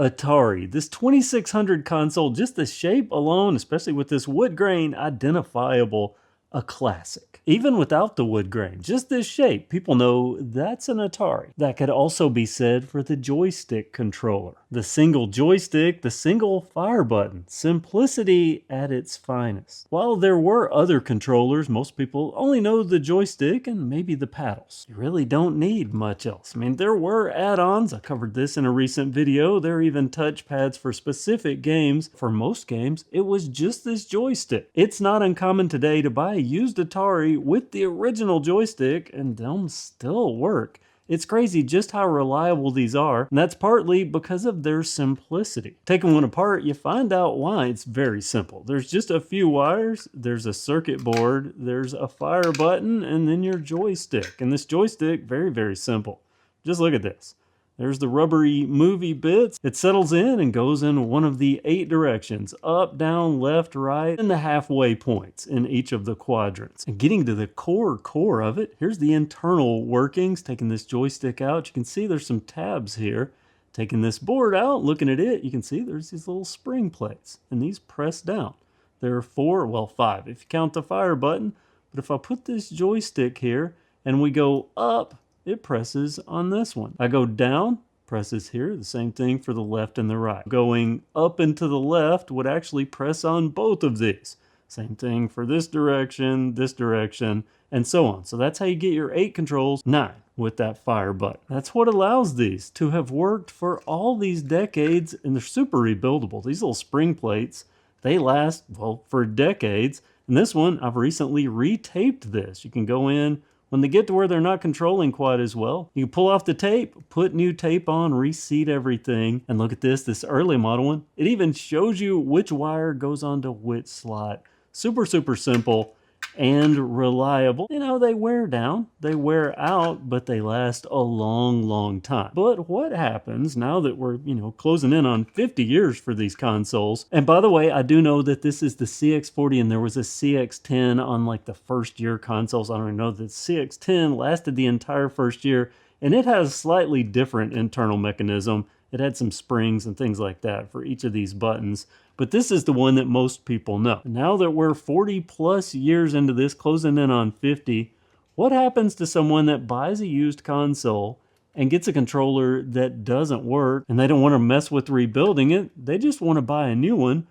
Atari. This 2600 console, just the shape alone, especially with this wood grain, identifiable, a classic. Even without the wood grain, just this shape, people know that's an Atari. That could also be said for the joystick controller. The single joystick, the single fire button, simplicity at its finest. While there were other controllers, most people only know the joystick and maybe the paddles. You really don't need much else. I mean, there were add-ons. I covered this in a recent video. There are even touchpads for specific games. For most games, it was just this joystick. It's not uncommon today to buy a used Atari with the original joystick and they'll still work. It's crazy just how reliable these are, and that's partly because of their simplicity. Taking one apart, you find out why. It's very simple. There's just a few wires, there's a circuit board, there's a fire button, and then your joystick. And this joystick, very, very simple. Just look at this. There's the rubbery movie bits. It settles in and goes in one of the 8 directions, up, down, left, right, and the halfway points in each of the quadrants. And getting to the core of it, here's the internal workings. Taking this joystick out, you can see there's some tabs here. Taking this board out, looking at it, you can see there's these little spring plates, and these press down. There are 4, well 5 if you count the fire button, but if I put this joystick here and we go up, it presses on this one. I go down, presses here, the same thing for the left and the right. Going up and to the left would actually press on both of these. Same thing for this direction, and so on. So that's how you get your 8 controls, 9 with that fire button. That's what allows these to have worked for all these decades, and they're super rebuildable. These little spring plates, they last, well, for decades. And this one, I've recently retaped this. You can go in, when they get to where they're not controlling quite as well, you can pull off the tape, put new tape on, reseat everything, and look at this early model one. It even shows you which wire goes onto which slot. Super, super simple and reliable. You know, they wear down, they wear out, but they last a long, long time. But what happens now that we're, closing in on 50 years for these consoles? And by the way, I do know that this is the CX40 and there was a CX10 on like the first year consoles. I don't even know that CX10 lasted the entire first year, and it has a slightly different internal mechanism. It had some springs and things like that for each of these buttons. But this is the one that most people know. Now that we're 40 plus years into this, closing in on 50, what happens to someone that buys a used console and gets a controller that doesn't work and they don't want to mess with rebuilding it? They just want to buy a new one.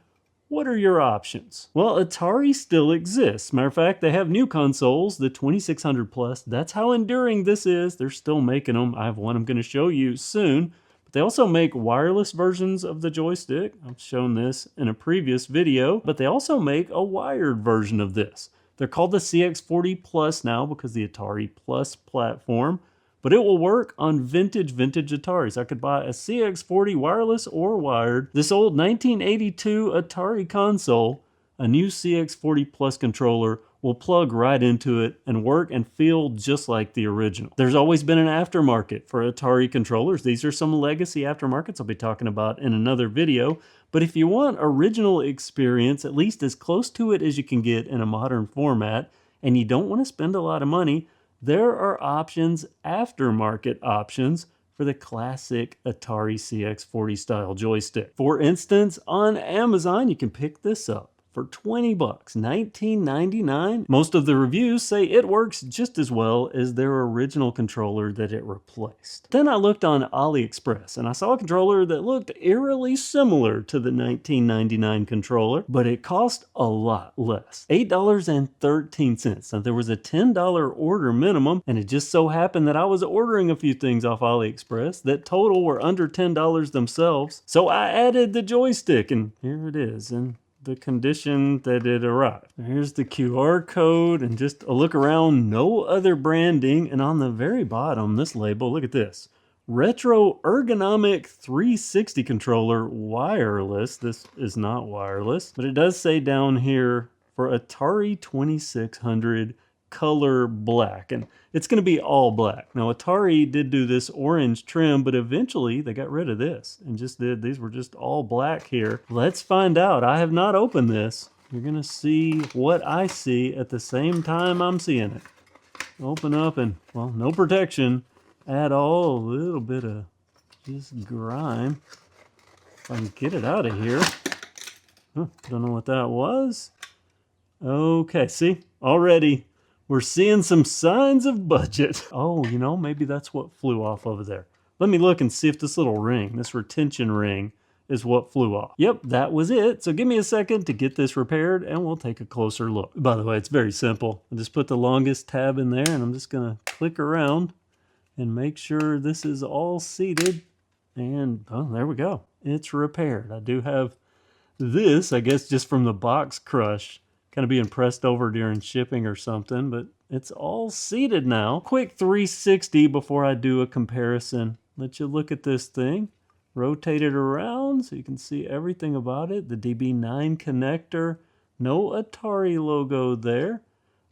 What are your options? Well, Atari still exists. Matter of fact, they have new consoles, the 2600 plus. That's how enduring this is. They're still making them. I have one I'm going to show you soon. They also make wireless versions of the joystick. I've shown this in a previous video, but they also make a wired version of this. They're called the CX40 Plus now because the Atari Plus platform, but it will work on vintage Ataris. I could buy a CX40 wireless or wired. This old 1982 Atari console, a new CX40 Plus controller, will plug right into it and work and feel just like the original. There's always been an aftermarket for Atari controllers. These are some legacy aftermarkets I'll be talking about in another video. But if you want original experience, at least as close to it as you can get in a modern format, and you don't want to spend a lot of money, there are options, aftermarket options, for the classic Atari CX40 style joystick. For instance, on Amazon, you can pick this up for 20 bucks, $19.99. Most of the reviews say it works just as well as their original controller that it replaced. Then I looked on AliExpress and I saw a controller that looked eerily similar to the $19.99 controller, but it cost a lot less, $8.13. Now there was a $10 order minimum, and it just so happened that I was ordering a few things off AliExpress that total were under $10 themselves. So I added the joystick, and here it is. And the condition that it arrived. Here's the QR code and just a look around, no other branding. And on the very bottom, this label, look at this. Retro Ergonomic 360 controller, wireless. This is not wireless, but it does say down here for Atari 2600 color black, and it's going to be all black. Now Atari did do this orange trim, but eventually they got rid of this and just did, these were just all black here. Let's find out. I have not opened this. You're going to see what I see at the same time I'm seeing it. Open up and, well, no protection at all. A little bit of just grime. if I can get it out of here. Oh, don't know what that was. Okay, see? Already we're seeing some signs of budget. Oh, you know, maybe that's what flew off over there. Let me look and see if this little ring, this retention ring, is what flew off. Yep, that was it. So give me a second to get this repaired and we'll take a closer look. By the way, it's very simple. I just put the longest tab in there and I'm just gonna click around and make sure this is all seated. And oh, there we go. It's repaired. I do have this, I guess, just from the box crush, kind of being pressed over during shipping or something, but it's all seated now. Quick 360 before I do a comparison. Let you look at this thing. Rotate it around so you can see everything about it. The DB9 connector, no Atari logo there.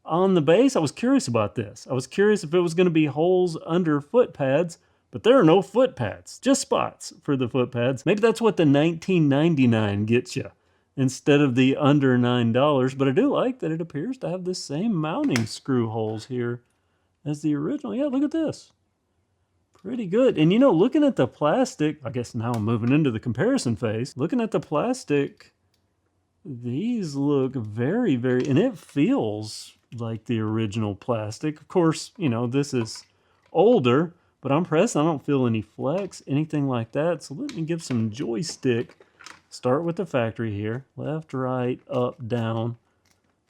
On the base, I was curious about this. I was curious if it was going to be holes under foot pads, but there are no foot pads, just spots for the foot pads. Maybe that's what the $19.99 gets you instead of the under $9. But I do like that it appears to have the same mounting screw holes here as the original. Yeah, look at this. Pretty good. And you know, looking at the plastic, I guess now I'm moving into the comparison phase. Looking at the plastic, these look very, and it feels like the original plastic. Of course, you know, this is older, but I'm pressing, I don't feel any flex, anything like that. So let me give some joystick. Start with the factory here. Left, right, up, down.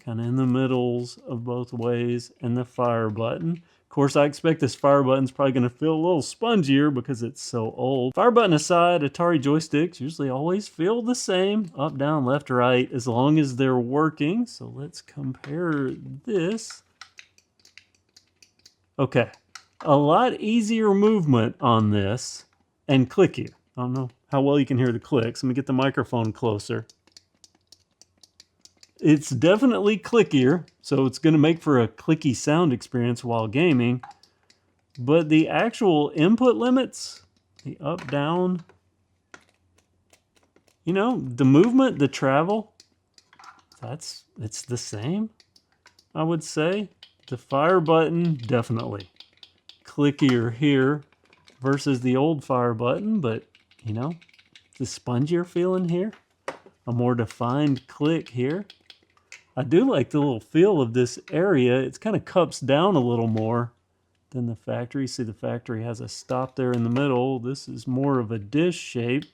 Kind of in the middles of both ways. And the fire button. Of course, I expect this fire button's probably going to feel a little spongier because it's so old. Fire button aside, Atari joysticks usually always feel the same. Up, down, left, right, as long as they're working. So let's compare this. Okay. A lot easier movement on this and clickier. I don't know how well you can hear the clicks. Let me get the microphone closer. It's definitely clickier, so it's going to make for a clicky sound experience while gaming. But the actual input limits, the up, down, you know, the movement, the travel, it's the same, I would say. The fire button, definitely clickier here versus the old fire button, but you know, the spongier feeling here, a more defined click here. I do like the little feel of this area. It's kind of cups down a little more than the factory. See, the factory has a stop there in the middle. This is more of a dish shape.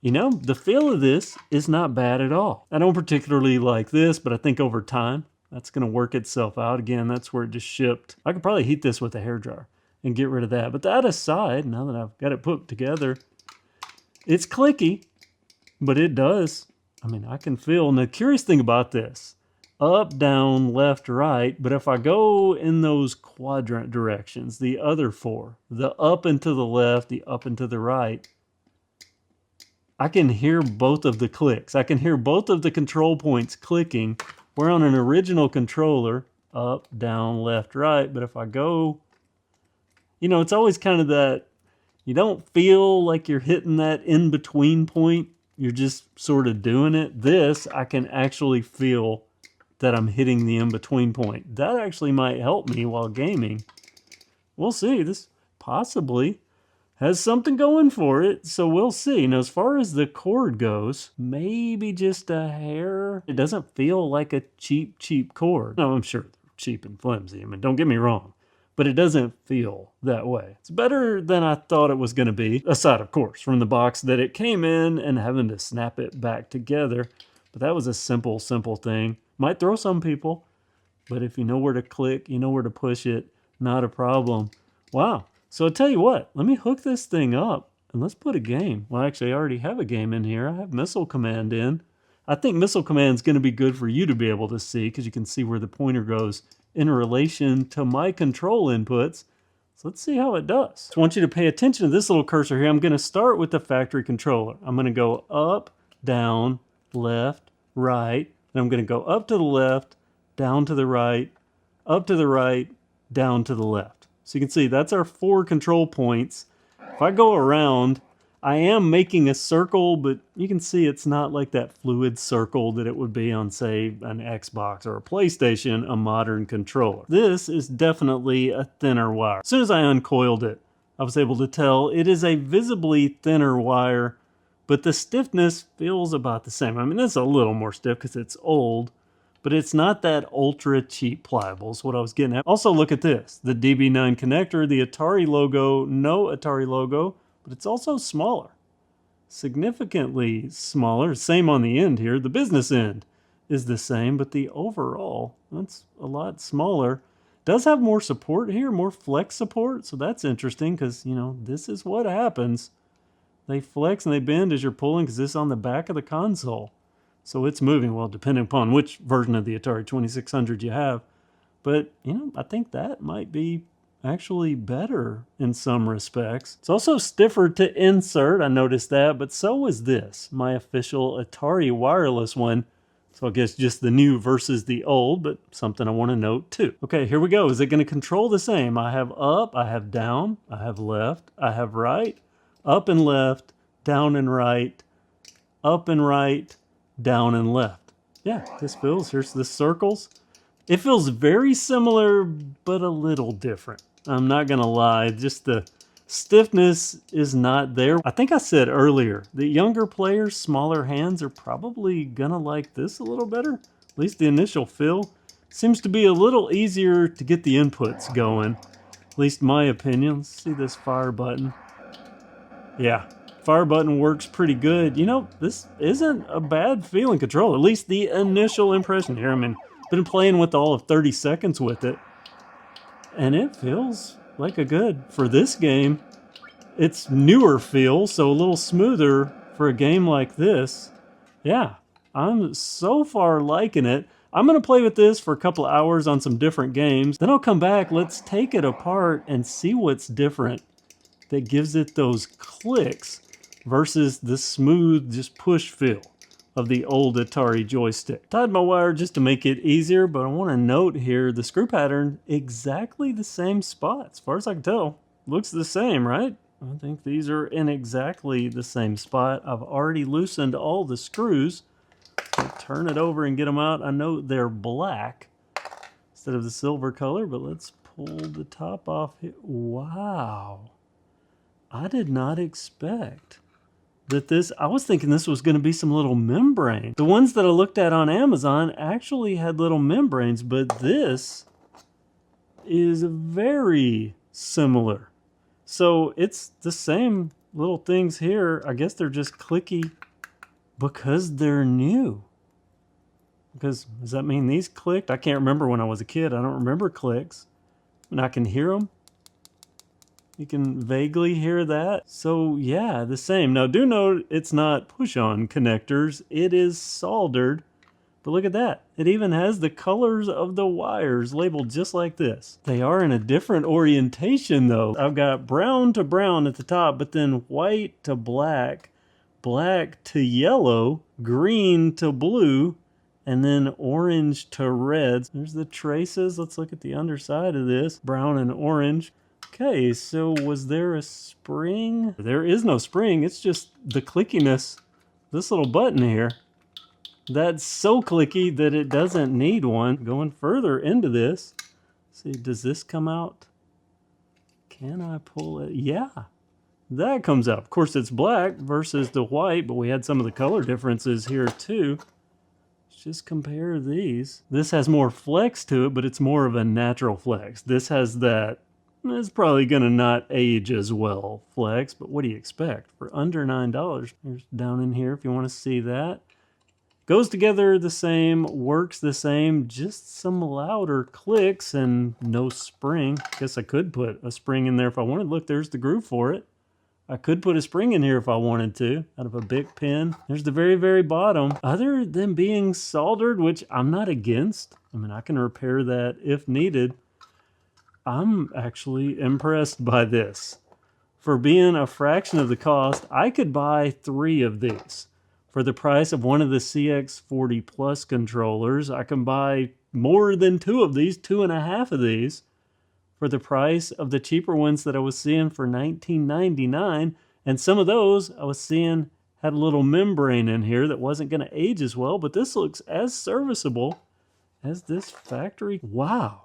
You know, the feel of this is not bad at all. I don't particularly like this, but I think over time, that's going to work itself out. Again, that's where it just shipped. I could probably heat this with a hairdryer and get rid of that. But that aside, now that I've got it put together, it's clicky, but it does. I mean, I can feel. And the curious thing about this, up, down, left, right, but if I go in those quadrant directions, the other four, the up and to the left, the up and to the right, I can hear both of the clicks. I can hear both of the control points clicking. We're on an original controller, up, down, left, right. But if I go, you know, it's always kind of that, you don't feel like you're hitting that in-between point. You're just sort of doing it. This, I can actually feel that I'm hitting the in-between point. That actually might help me while gaming. We'll see. This possibly has something going for it, so we'll see. Now, as far as the cord goes, maybe just a hair. It doesn't feel like a cheap cord. No, I'm sure they're cheap and flimsy. I mean, don't get me wrong, but it doesn't feel that way. It's better than I thought it was going to be, aside, of course, from the box that it came in and having to snap it back together. But that was a simple thing. Might throw some people, but if you know where to click, you know where to push it, not a problem. Wow. So I'll tell you what, let me hook this thing up and let's put a game. Well, actually, I already have a game in here. I have Missile Command in. I think Missile Command is going to be good for you to be able to see because you can see where the pointer goes in relation to my control inputs. So let's see how it does. So I want you to pay attention to this little cursor here. I'm going to start with the factory controller. I'm going to go up, down, left, right. And I'm going to go up to the left, down to the right, up to the right, down to the left. So you can see that's our 4 control points. If I go around, I am making a circle, but you can see it's not like that fluid circle that it would be on, say, an Xbox or a PlayStation, a modern controller. This is definitely a thinner wire. As soon as I uncoiled it, I was able to tell it is a visibly thinner wire but the stiffness feels about the same. I mean, it's a little more stiff because it's old, but it's not that ultra cheap pliable is what I was getting at. Also, look at this. The DB9 connector, the Atari logo, no Atari logo, but it's also smaller. Significantly smaller. Same on the end here. The business end is the same, but the overall, that's a lot smaller. Does have more support here, more flex support, so that's interesting because, you know, this is what happens. They flex and they bend as you're pulling because this is on the back of the console. So it's moving, well, depending upon which version of the Atari 2600 you have. But, you know, I think that might be actually better in some respects. It's also stiffer to insert, I noticed that, but so is this, my official Atari wireless one. So I guess just the new versus the old, but something I want to note too. Okay, here we go. Is it going to control the same? I have up, I have down, I have left, I have right, up and left, down and right, up and right, down and left. Yeah, this feels, here's the circles. It feels very similar, but a little different. I'm not gonna lie, just the stiffness is not there. I think I said earlier, the younger players, smaller hands are probably gonna like this a little better. At least the initial feel. Seems to be a little easier to get the inputs going. At least my opinion. Let's see this fire button. Yeah. Fire button works pretty good. You know, this isn't a bad feeling control, at least the initial impression here. I mean, been playing with all of 30 seconds with it, and it feels like a good, for this game, it's newer feel, so a little smoother for a game like this. Yeah, I'm so far liking it. I'm going to play with this for a couple hours on some different games, then I'll come back, let's take it apart and see what's different that gives it those clicks versus the smooth, just push feel of the old Atari joystick. Tied my wire just to make it easier, but I want to note here, the screw pattern, exactly the same spot. As far as I can tell, looks the same, right? I think these are in exactly the same spot. I've already loosened all the screws. I'll turn it over and get them out. I know they're black instead of the silver color, but let's pull the top off here. Wow. I did not expect that this, I was thinking this was going to be some little membrane. The ones that I looked at on Amazon actually had little membranes, but this is very similar. So it's the same little things here. I guess they're just clicky because they're new. Because does that mean these clicked? I can't remember when I was a kid. I don't remember clicks. And I can hear them. You can vaguely hear that. So yeah, the same. Now do note it's not push-on connectors. It is soldered. But look at that. It even has the colors of the wires labeled just like this. They are in a different orientation though. I've got brown to brown at the top, but then white to black, black to yellow, green to blue, and then orange to red. There's the traces. Let's look at the underside of this. Brown and orange. Okay, so was there a spring? There is no spring, it's just the clickiness. This little button here, that's so clicky that it doesn't need one. Going further into this, see, does this come out? Can I pull it? Yeah, that comes out. Of course, it's black versus the white, but we had some of the color differences here too. Let's just compare these. This has more flex to it, but it's more of a natural flex. This has that, it's probably gonna not age as well flex, but what do you expect? For under $9, there's down in here if you want to see that. Goes together the same, works the same, just some louder clicks and no spring. Guess I could put a spring in there if I wanted. Look, there's the groove for it. I could put a spring in here if I wanted to, out of a big pin. There's the very, very bottom. Other than being soldered, which I'm not against, I mean, I can repair that if needed. I'm actually impressed by this. For being a fraction of the cost, I could buy 3 of these. For the price of one of the CX40 Plus controllers, I can buy more than 2 of these, 2.5 of these, for the price of the cheaper ones that I was seeing for $19.99. And some of those I was seeing had a little membrane in here that wasn't going to age as well, but this looks as serviceable as this factory. Wow.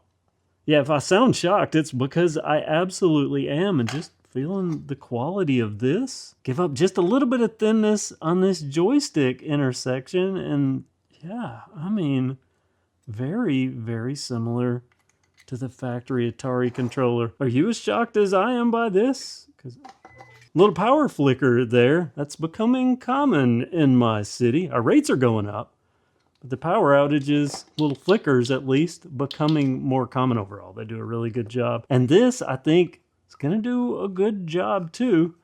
Yeah, if I sound shocked, it's because I absolutely am. And just feeling the quality of this. Give up just a little bit of thinness on this joystick intersection, and yeah, I mean, very, very similar to the factory Atari controller. Are you as shocked as I am by this? Because little power flicker there. That's becoming common in my city. Our rates are going up, but the power outages, little flickers at least, becoming more common overall. They do a really good job. And this, I think, is going to do a good job too.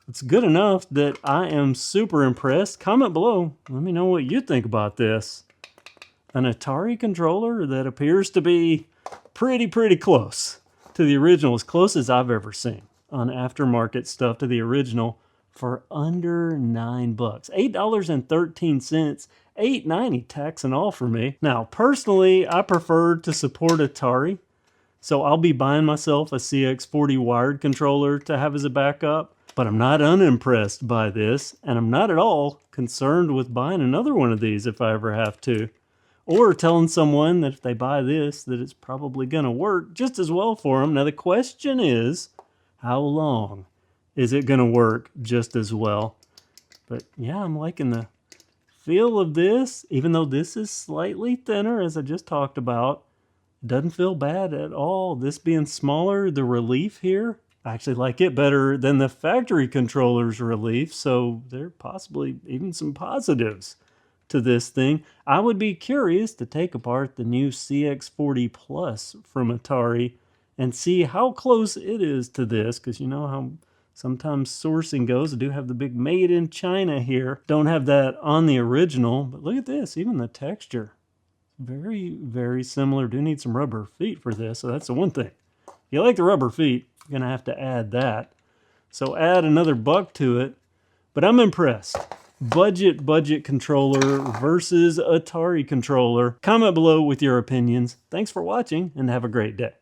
It's good enough that I am super impressed. Comment below. Let me know what you think about this. An Atari controller that appears to be pretty close to the original, as close as I've ever seen on aftermarket stuff to the original, for under $9. $8.13, $8.90 tax and all for me. Now, personally, I prefer to support Atari, so I'll be buying myself a CX40 wired controller to have as a backup, but I'm not unimpressed by this, and I'm not at all concerned with buying another one of these if I ever have to. Or telling someone that if they buy this, that it's probably going to work just as well for them. Now, the question is, how long is it going to work just as well? But yeah, I'm liking the feel of this, even though this is slightly thinner, as I just talked about. It doesn't feel bad at all. This being smaller, the relief here, I actually like it better than the factory controller's relief, so there are possibly even some positives to this thing. I would be curious to take apart the new CX40 Plus from Atari and see how close it is to this, because you know how sometimes sourcing goes. I do have the big made in China here. Don't have that on the original, but look at this, even the texture. Very similar. Do need some rubber feet for this, so that's the one thing. If you like the rubber feet, you're gonna have to add that. So add another $1 to it, but I'm impressed. Budget controller versus Atari controller. Comment below with your opinions. Thanks for watching and have a great day.